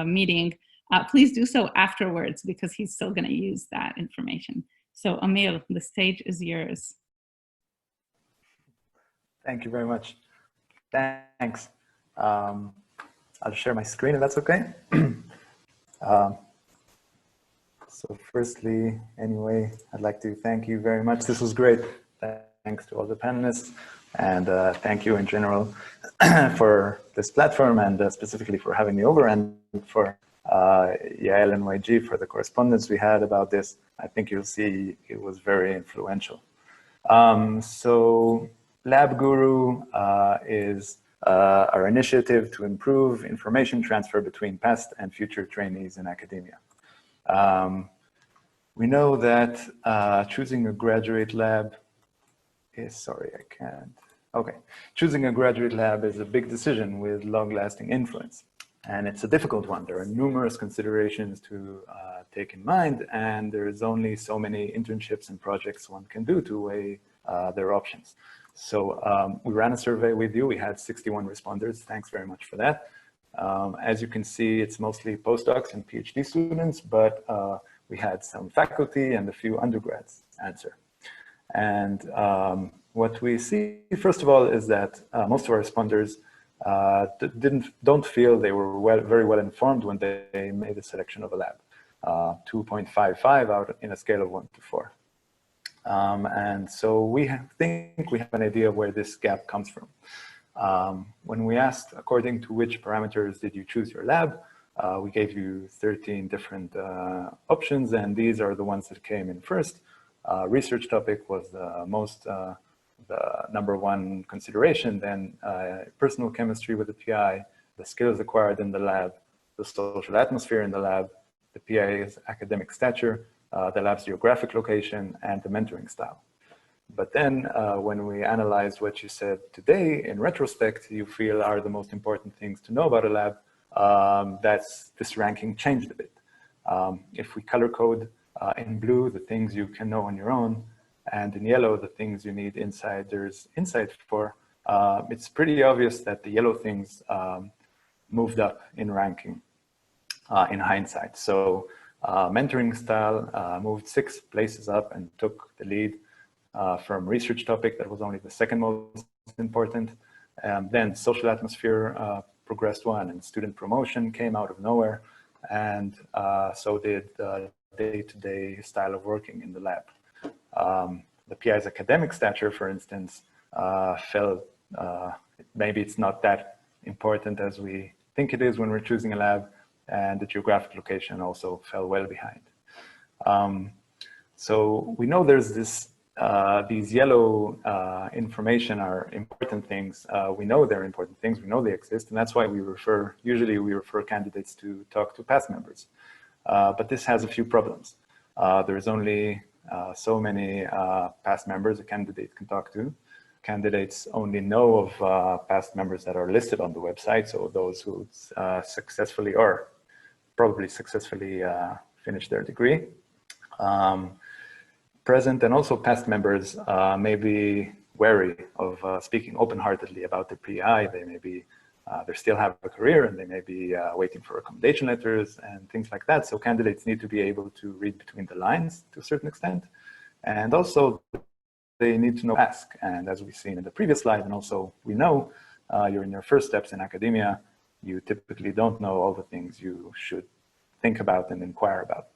meeting, please do so afterwards, because he's still going to use that information. So Amir, the stage is yours. Thank you very much. Thanks. I'll share my screen if that's okay. So firstly, anyway, I'd like to thank you very much. This was great. Thanks to all the panelists, and thank you in general for this platform, and specifically for having me over, and for Yael and YG for the correspondence we had about this. I think you'll see it was very influential. So labGuru is our initiative to improve information transfer between past and future trainees in academia. We know that choosing a graduate lab is, sorry, I can't. Okay, choosing a graduate lab is a big decision with long-lasting influence. And it's a difficult one. There are numerous considerations to take in mind, and there's only so many internships and projects one can do to weigh their options. So we ran a survey with you. We had 61 responders. Thanks very much for that. As you can see, it's mostly postdocs and PhD students, but we had some faculty and a few undergrads answer. And what we see, first of all, is that most of our responders don't feel they were very well informed when they made a selection of a lab. 2.55 out in a scale of 1 to 4. And so we think we have an idea of where this gap comes from. When we asked, according to which parameters did you choose your lab, we gave you 13 different options, and these are the ones that came in first. Research topic was the number one consideration, then personal chemistry with the PI, the skills acquired in the lab, the social atmosphere in the lab, the PI's academic stature, the lab's geographic location, and the mentoring style. But then when we analyzed what you said today, in retrospect, you feel are the most important things to know about a lab, this ranking changed a bit. If we color code in blue, the things you can know on your own, and in yellow, the things you need insiders' insight for, it's pretty obvious that the yellow things moved up in ranking in hindsight. So mentoring style moved 6 places up and took the lead from research topic. That was only the second most important. Then social atmosphere progressed 1, and student promotion came out of nowhere. And so did the day-to-day style of working in the lab. The PI's academic stature, for instance, fell, maybe it's not that important as we think it is when we're choosing a lab, and the geographic location also fell well behind. So we know there's this, these yellow information are important things. We know they're important things, we know they exist, and that's why usually we refer candidates to talk to past members. But this has a few problems. There's only so many past members a candidate can talk to. Candidates only know of past members that are listed on the website, so those who successfully or probably successfully finished their degree. Present and also past members may be wary of speaking open-heartedly about their PI. They may be, they still have a career, and they may be waiting for recommendation letters and things like that. So candidates need to be able to read between the lines to a certain extent. And also they need to know ask. And as we've seen in the previous slide, and also we know you're in your first steps in academia, you typically don't know all the things you should think about and inquire about.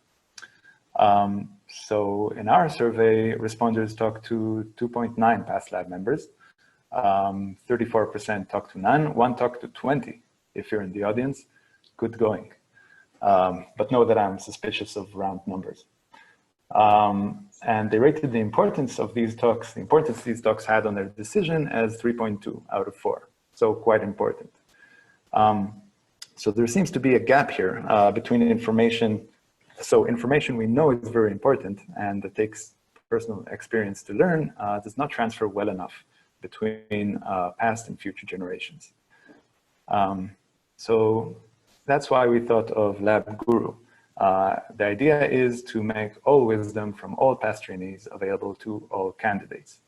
So in our survey, respondents talked to 2.9 past lab members. 34% talked to none, 1 talked to 20. If you're in the audience, good going. But know that I'm suspicious of round numbers. And they rated the importance of these talks, the importance these talks had on their decision as 3.2 out of 4. So quite important. So there seems to be a gap here between information. So information we know is very important, and it takes personal experience to learn, does not transfer well enough between past and future generations. So that's why we thought of labGuru. The idea is to make all wisdom from all past trainees available to all candidates.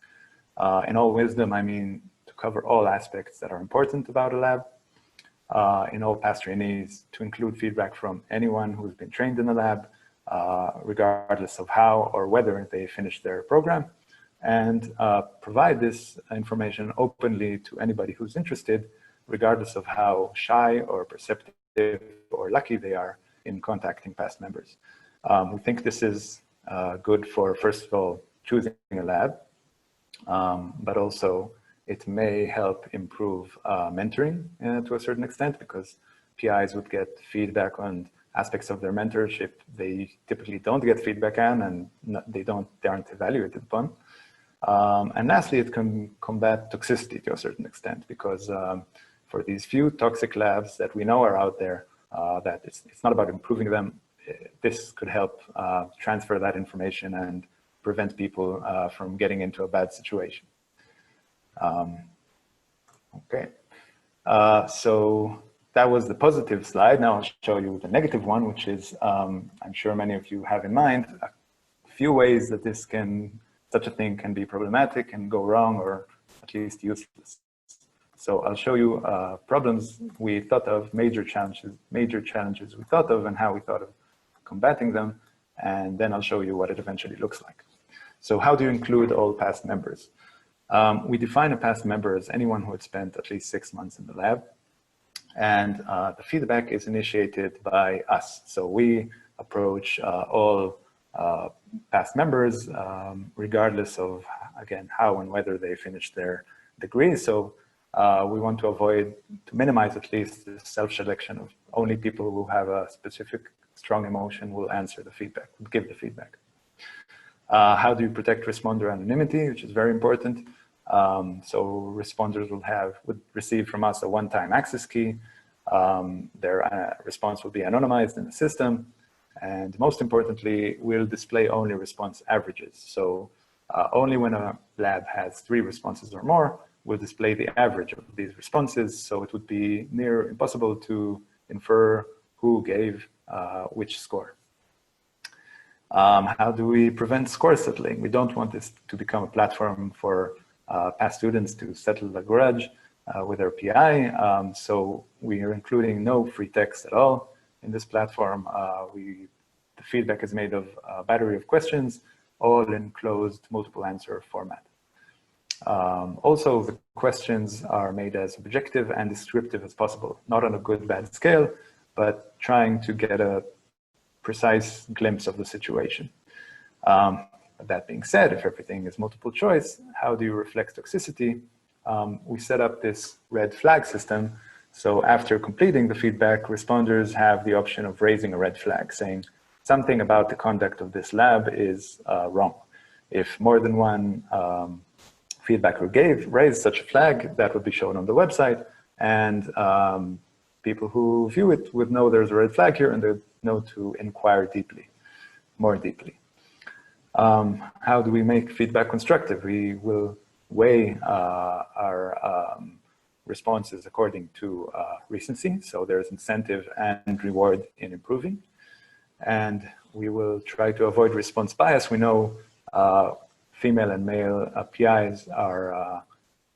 In all wisdom, I mean to cover all aspects that are important about a lab. in all past trainees to include feedback from anyone who's been trained in the lab, regardless of how or whether they finished their program, and provide this information openly to anybody who's interested, regardless of how shy or perceptive or lucky they are in contacting past members. We think this is good for, first of all, choosing a lab, but also it may help improve mentoring to a certain extent, because PIs would get feedback on aspects of their mentorship they typically don't get feedback on, and they aren't evaluated upon. And lastly, it can combat toxicity to a certain extent, because for these few toxic labs that we know are out there, that it's not about improving them. This could help transfer that information and prevent people from getting into a bad situation. Okay, so that was the positive slide. Now I'll show you the negative one, which is, I'm sure many of you have in mind, a few ways that such a thing can be problematic and go wrong, or at least useless. So I'll show you problems we thought of, major challenges we thought of, and how we thought of combating them. And then I'll show you what it eventually looks like. So how do you include all past members? We define a past member as anyone who had spent at least 6 months in the lab. And the feedback is initiated by us. So we approach all past members, regardless of, again, how and whether they finished their degree. So we want to minimize at least the self-selection of only people who have a specific strong emotion will answer the feedback, will give the feedback. How do you protect responder anonymity, which is very important. So responders would receive from us a one-time access key. Their response will be anonymized in the system. And most importantly, we'll display only response averages. So only when a lab has 3 responses or more, we'll display the average of these responses. So it would be near impossible to infer who gave which score. How do we prevent score settling? We don't want this to become a platform for past students to settle a grudge with their PI. So we are including no free text at all in this platform. The feedback is made of a battery of questions, all in closed multiple answer format. Also, the questions are made as objective and descriptive as possible, not on a good-bad scale, but trying to get a precise glimpse of the situation. That being said, if everything is multiple choice, how do you reflect toxicity? We set up this red flag system. So after completing the feedback, responders have the option of raising a red flag, saying something about the conduct of this lab is wrong. If more than one feedbacker raised such a flag, that would be shown on the website, and people who view it would know there's a red flag here, and they'd know to inquire more deeply. How do we make feedback constructive? We will weigh our responses according to recency. So there's incentive and reward in improving. And we will try to avoid response bias. We know female and male PIs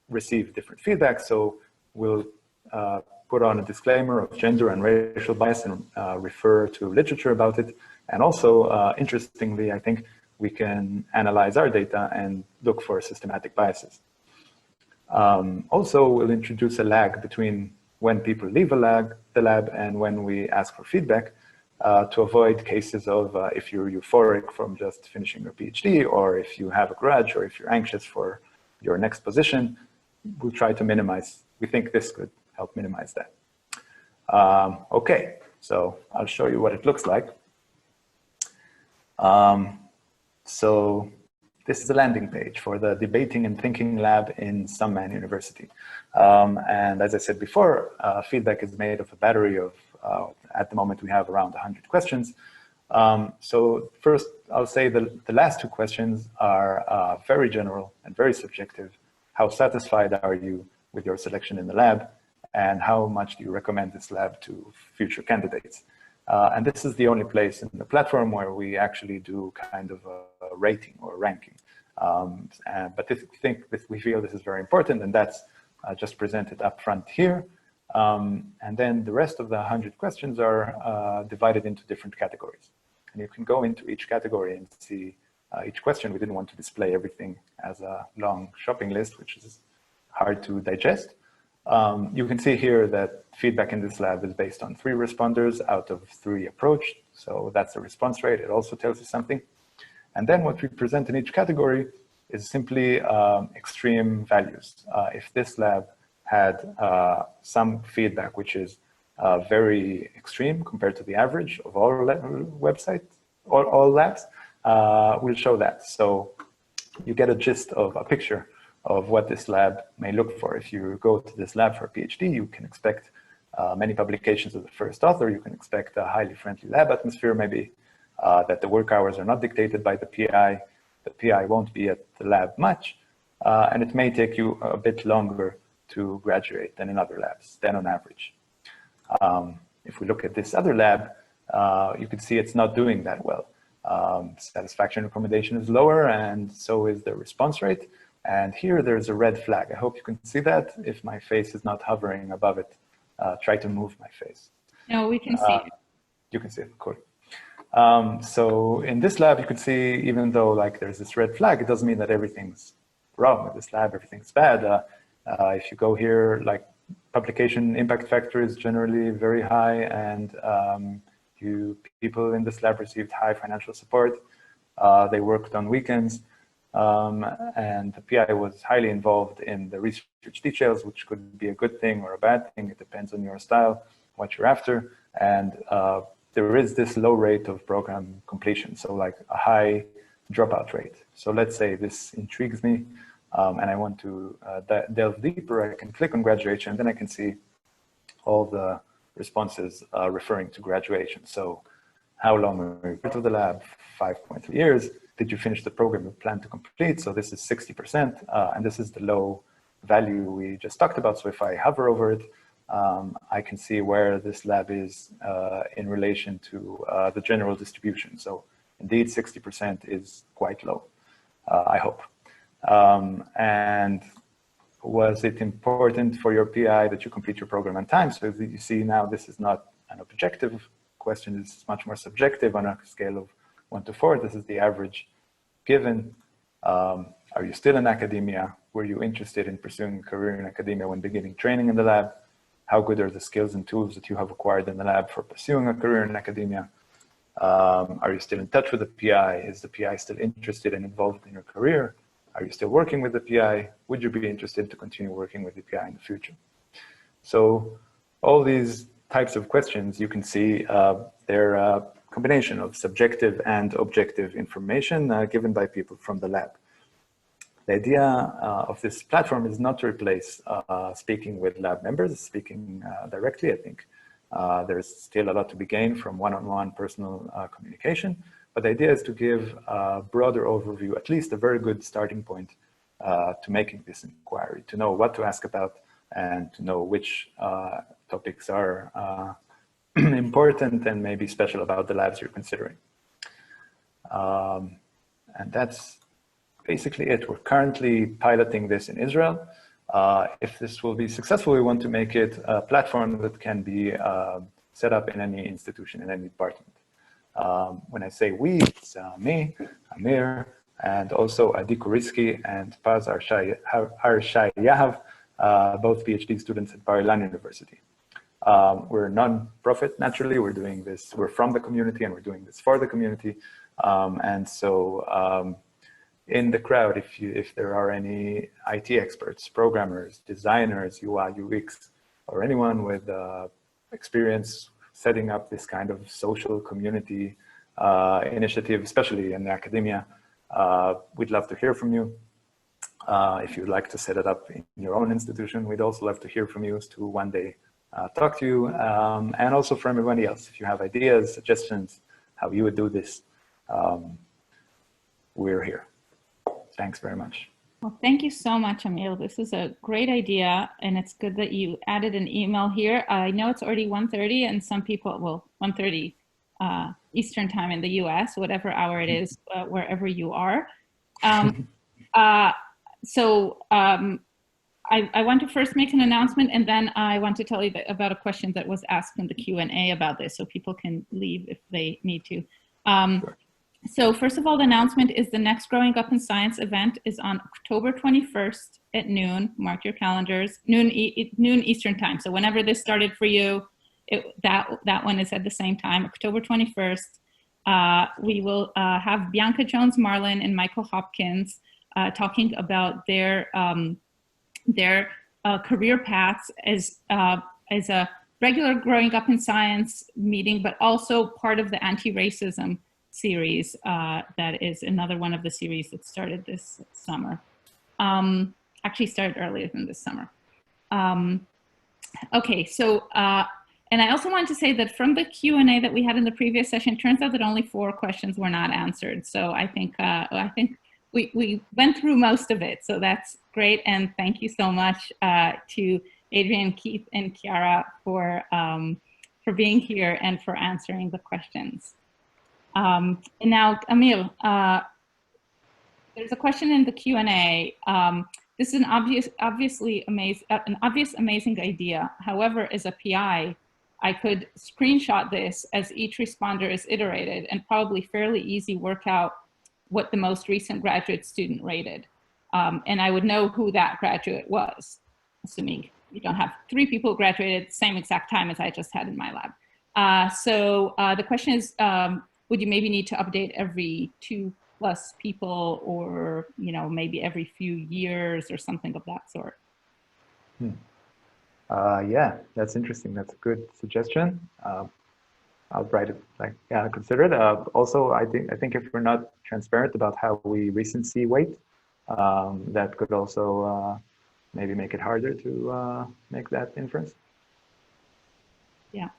receive different feedback. So we'll put on a disclaimer of gender and racial bias and refer to literature about it. And also, interestingly, I think we can analyze our data and look for systematic biases. Also, we'll introduce a lag between when people leave the lab and when we ask for feedback to avoid cases of if you're euphoric from just finishing your PhD, or if you have a grudge, or if you're anxious for your next position. We'll try to minimize. We think this could help minimize that. Okay, so I'll show you what it looks like. So this is a landing page for the Debating and Thinking Lab in Summan University. And as I said before, feedback is made of a battery of, at the moment we have around 100 questions. So first, I'll say the last 2 questions are very general and very subjective. How satisfied are you with your selection in the lab? And how much do you recommend this lab to future candidates? And this is the only place in the platform where we actually do kind of a rating or ranking. But we feel this is very important, and that's just presented up front here. And then the rest of the 100 questions are divided into different categories. And you can go into each category and see each question. We didn't want to display everything as a long shopping list, which is hard to digest. You can see here that feedback in this lab is based on 3 responders out of 3 approached. So that's the response rate. It also tells you something. And then what we present in each category is simply extreme values. If this lab had some feedback which is very extreme compared to the average of all websites, all labs, we'll show that. So you get a gist of a picture of what this lab may look for. If you go to this lab for a PhD, you can expect many publications of the first author. You can expect a highly friendly lab atmosphere, maybe that the work hours are not dictated by the PI. The PI won't be at the lab much, and it may take you a bit longer to graduate than in other labs, than on average. If we look at this other lab, you can see it's not doing that well. Satisfaction recommendation is lower, and so is the response rate. And here there's a red flag. I hope you can see that. If my face is not hovering above it, try to move my face. No, we can see it. You can see it, cool. So in this lab, you can see, even though like there's this red flag, it doesn't mean that everything's wrong with this lab, everything's bad. If you go here, like publication impact factor is generally very high, and people in this lab received high financial support. They worked on weekends, and the PI was highly involved in the research details, which could be a good thing or a bad thing. It depends on your style, what you're after. And there is this low rate of program completion, so like a high dropout rate. So let's say this intrigues me, and I want to delve deeper. I can click on graduation, and then I can see all the responses referring to graduation. So how long were you part of the lab? 5.3 years. Did you finish the program you plan to complete? So this is 60%, and this is the low value we just talked about. So if I hover over it, I can see where this lab is in relation to the general distribution. So indeed, 60% is quite low, I hope. And was it important for your PI that you complete your program on time? So you see now, this is not an objective question. It's much more subjective on a scale of 1 to 4. This is the average given. Are you still in academia? Were you interested in pursuing a career in academia when beginning training in the lab? How good are the skills and tools that you have acquired in the lab for pursuing a career in academia? Are you still in touch with the PI? Is the PI still interested and involved in your career? Are you still working with the PI? Would you be interested to continue working with the PI in the future? So all these types of questions, you can see they're a combination of subjective and objective information given by people from the lab. The idea of this platform is not to replace speaking with lab members, speaking directly. I think there's still a lot to be gained from one-on-one personal communication, but the idea is to give a broader overview, at least a very good starting point to making this inquiry, to know what to ask about and to know which topics are important and maybe special about the labs you're considering. And that's basically it. We're currently piloting this in Israel. If this will be successful, we want to make it a platform that can be set up in any institution, in any department. When I say we, it's me, Amir, and also Adi Kuriski and Paz Arshayav, both PhD students at Bar Ilan University. We're a non-profit, naturally. We're doing this, we're from the community and we're doing this for the community. And so in the crowd, if there are any IT experts, programmers, designers, UI, UX, or anyone with experience setting up this kind of social community initiative, especially in academia, we'd love to hear from you. If you'd like to set it up in your own institution, we'd also love to hear from you to one day talk to you, and also from everybody else. If you have ideas, suggestions, how you would do this, we're here. Thanks very much. Well, thank you so much, Emil. This is a great idea, and it's good that you added an email here. I know it's already 1:30, and some people, well, 1:30 Eastern time in the US, whatever hour it is, wherever you are. I want to first make an announcement, and then I want to tell you about a question that was asked in the Q&A about this, so people can leave if they need to. Sure. So first of all, the announcement is the next Growing Up in Science event is on October 21st at noon. Mark your calendars, noon Eastern time. So whenever this started for you, that one is at the same time, October 21st. We will have Bianca Jones-Marlin and Michael Hopkins talking about their career paths as a regular Growing Up in Science meeting, but also part of the anti-racism series that is another one of the series that started this summer. Actually started earlier than this summer. Okay, so, and I also wanted to say that from the Q&A that we had in the previous session, it turns out that only 4 questions were not answered. So I think we went through most of it, so that's great. And thank you so much to Adrian, Keith, and Chiara for being here and for answering the questions. And now, Emil, there's a question in the Q&A. This is an obvious amazing idea. However, as a PI, I could screenshot this as each responder is iterated and probably fairly easy work out what the most recent graduate student rated. And I would know who that graduate was, assuming you don't have 3 people graduated at the same exact time as I just had in my lab. So the question is, would you maybe need to update every 2+ people, or maybe every few years or something of that sort? Yeah, that's interesting. That's a good suggestion. I'll write it, consider it. Also, I think if we're not transparent about how we recency weight, that could also maybe make it harder to make that inference. Yeah.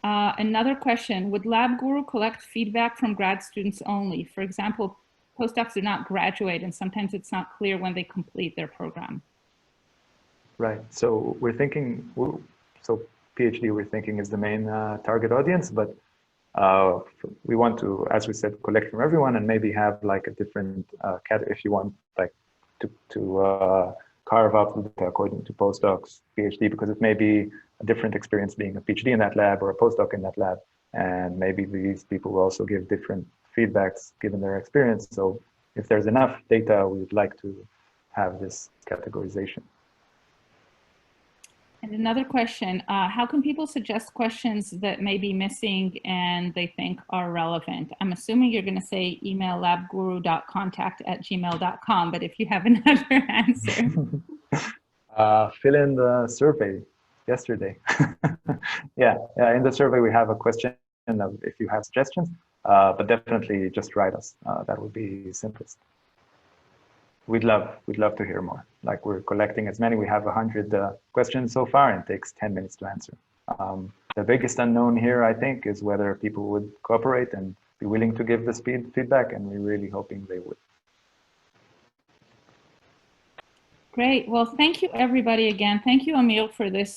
Another question, would labGuru collect feedback from grad students only? For example, postdocs do not graduate, and sometimes it's not clear when they complete their program. Right, so we're thinking, so PhD we're thinking is the main target audience, but we want to, as we said, collect from everyone and maybe have like a different category if you want, like to carve up according to postdocs, PhD, because it may be a different experience being a PhD in that lab or a postdoc in that lab. And maybe these people will also give different feedbacks given their experience. So if there's enough data, we would like to have this categorization. And another question, how can people suggest questions that may be missing and they think are relevant? I'm assuming you're going to say email labguru.contact@gmail.com, but if you have another answer. Fill in the survey yesterday. yeah, in the survey we have a question of if you have suggestions, but definitely just write us. That would be simplest. We'd love to hear more. Like, we're collecting as many. We have 100 questions so far, and it takes 10 minutes to answer. The biggest unknown here, I think, is whether people would cooperate and be willing to give this feedback, and we're really hoping they would. Great. Well, thank you, everybody, again. Thank you, Emil, for this